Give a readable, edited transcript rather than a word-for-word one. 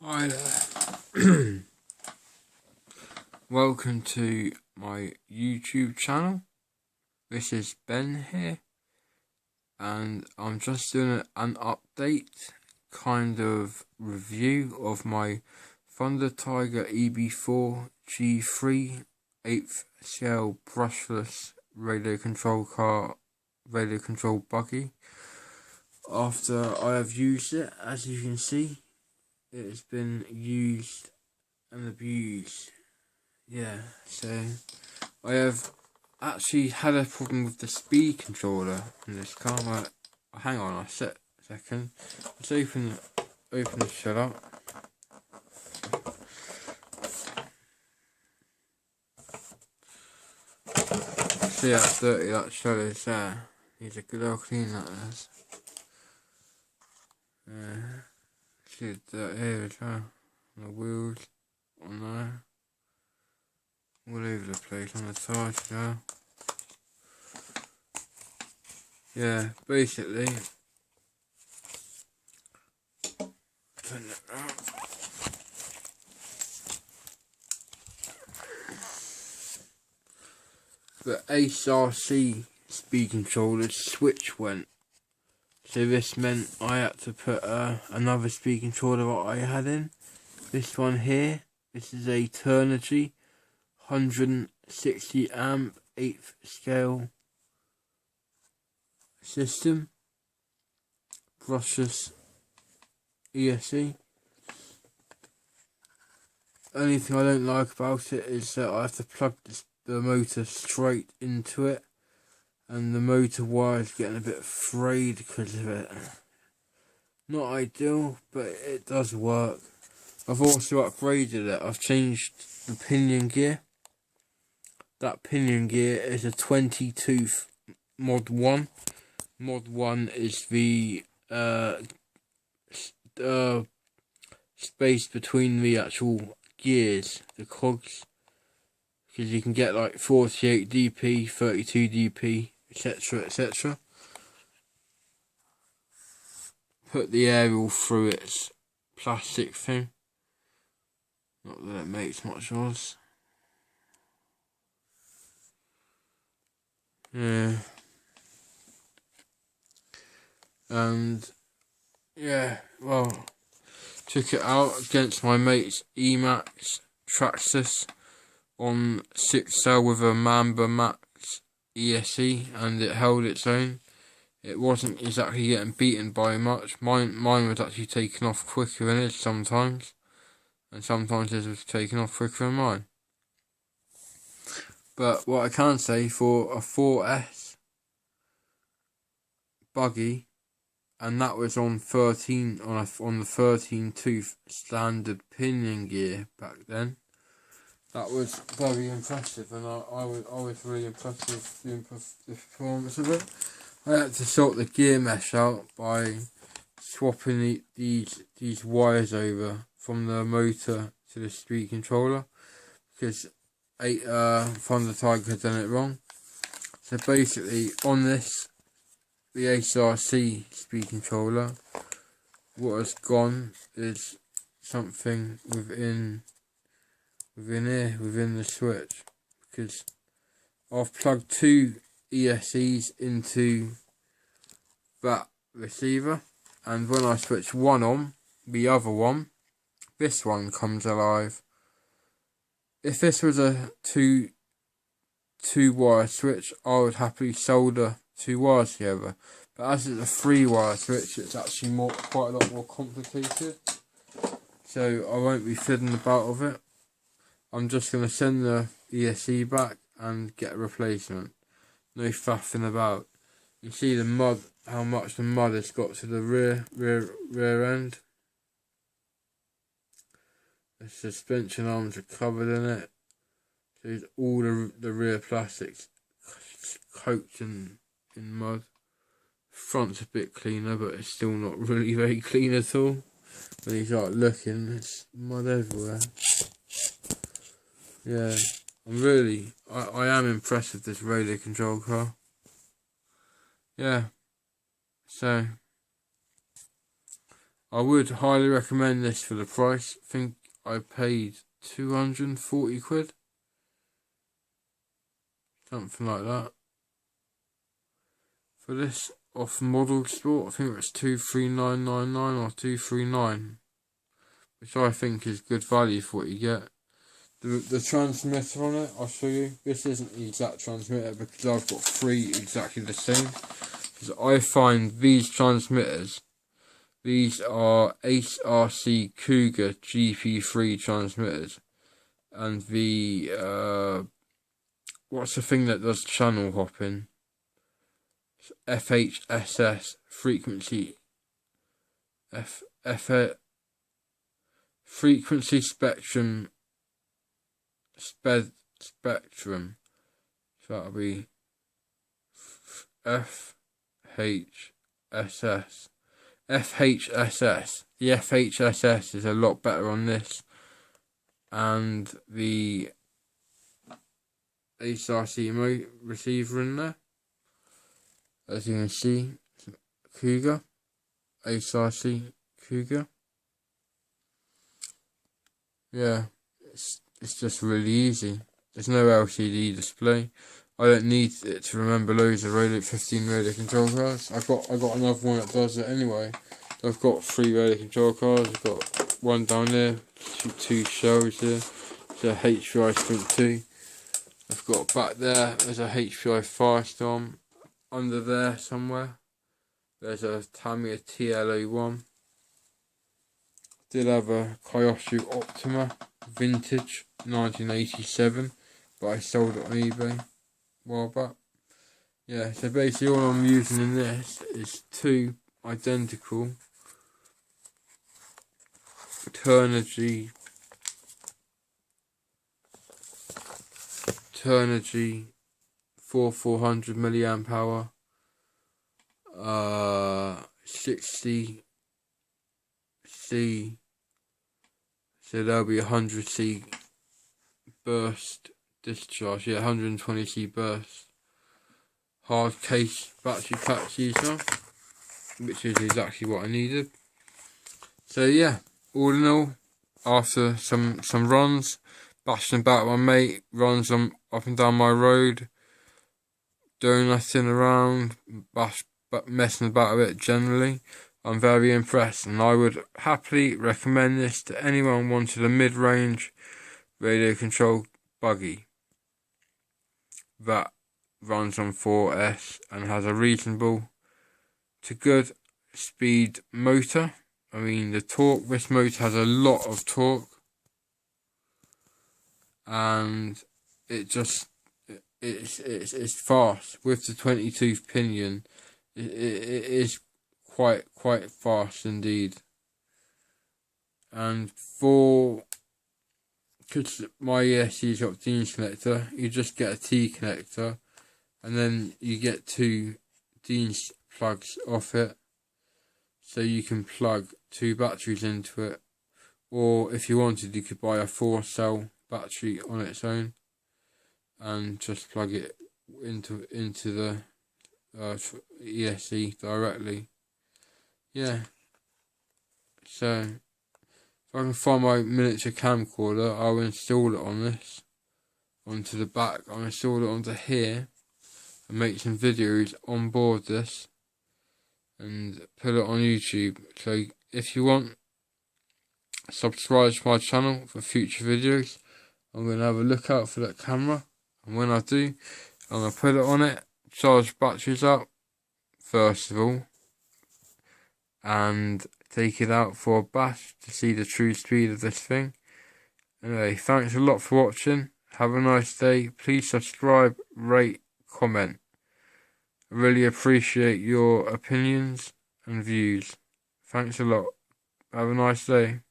Hi there. Welcome to my YouTube channel. This is Ben here, and I'm just doing an update kind of review of my Thunder Tiger EB4 G3 8th scale brushless radio control buggy. After I have used it, as you can see, it has been used and abused. Yeah, so I have actually had a problem with the speed controller in this car. Hang on a second. Let's open the shut up. See how dirty that shell is there. Needs a good old clean, that is. See the dirt here as well. On the wheels, on there. All over the place, on the tires as well. Yeah, basically. Turn it around. The HRC speed controller's switch went. So this meant I had to put another speed controller that I had in. This one here. This is a Turnigy 160 amp 8th scale system. Brushless ESC. Only thing I don't like about it is that I have to plug the motor straight into it, and the motor wire is getting a bit frayed because of it. Not ideal, but it does work. I've also upgraded it. I've changed the pinion gear. That pinion gear is a 20 tooth mod 1. Mod 1 is the space between the actual gears, the cogs, because you can get like 48 dp, 32 dp, etc, etc. Put the aerial through its plastic thing. Not that it makes much odds. Yeah. And yeah, well, took it out against my mate's Emax Traxxas on 6L with a Mamba Max ESC, and it held its own. It wasn't exactly getting beaten by much. Mine was actually taken off quicker than his sometimes, and sometimes his was taken off quicker than mine. But what I can say, for a 4S buggy, and that was on 13 on the 13 tooth standard pinion gear back then, that was very impressive, and I was really impressed with the performance of it. I had to sort the gear mesh out by swapping these wires over from the motor to the speed controller, because Thunder Tiger had done it wrong. So basically, on this, the HRC speed controller, what has gone is something within the switch, because I've plugged two ESCs into that receiver, and when I switch one on, the other one, this one comes alive. If this was a two wire switch, I would happily solder two wires together, but as it's a 3-wire switch, it's actually quite a lot more complicated, so I won't be fiddling about with it. I'm just going to send the ESC back and get a replacement. No faffing about. You see the mud, how much the mud has got to the rear end. The suspension arms are covered in it. So all the rear plastics coated in mud. Front's a bit cleaner, but it's still not really very clean at all. When you start looking, there's mud everywhere. Yeah, I am impressed with this radio control car. Yeah, so I would highly recommend this for the price. I think I paid 240 quid. Something like that. For this off Model Sport, I think it was 23999 or 239, which I think is good value for what you get. The transmitter on it, I'll show you. This isn't the exact transmitter because I've got 3 exactly the same. Because I find these transmitters, these are Ace RC Cougar GP3 transmitters, and the what's the thing that does channel hopping? FHSS frequency frequency spectrum spectrum. So that'll be FHSS. FHSS. The FHSS is a lot better on this, and the HRC receiver in there, as you can see, Cougar, HRC Cougar. Yeah, it's just really easy. There's no LCD display. I don't need it to remember loads of 15 radio control cards. I got another one that does it anyway. I've got 3 radio control cards. I've got one down there, two shells here. It's a HPI Sprint 2. I've got back there's a HPI Firestorm. Under there somewhere, there's a Tamiya TL01. Did have a Kyosho Optima vintage 1987, but I sold it on eBay a while back. Yeah, so basically all I'm using in this is 2 identical Turnigy 400 milliamp hour 60C, so there'll be 100C burst discharge, 120C burst hard case battery pack user, which is exactly what I needed. So yeah, all in all, after some runs, bashing about my mate, runs up and down my road, doing nothing around, but messing about a bit generally, I'm very impressed, and I would happily recommend this to anyone wanting a mid-range radio control buggy that runs on 4S and has a reasonable to good speed motor. I mean, the torque, this motor has a lot of torque, and it's fast with the 22 pinion. It is quite fast indeed. And because my ESC's got Dean's connector, you just get a T connector, and then you get 2 Dean's plugs off it, so you can plug 2 batteries into it, or if you wanted, you could buy a 4-cell battery on its own and just plug it into the ESC directly. Yeah, so if I can find my miniature camcorder, I'll install it onto the back. I'll install it onto here and make some videos on board this and put it on YouTube. So if you want, subscribe to my channel for future videos. I'm going to have a look out for that camera, and when I do, I'm going to put it on it, charge batteries up first of all, and take it out for a bash to see the true speed of this thing. Anyway, thanks a lot for watching. Have a nice day. Please subscribe, rate, comment. I really appreciate your opinions and views. Thanks a lot. Have a nice day.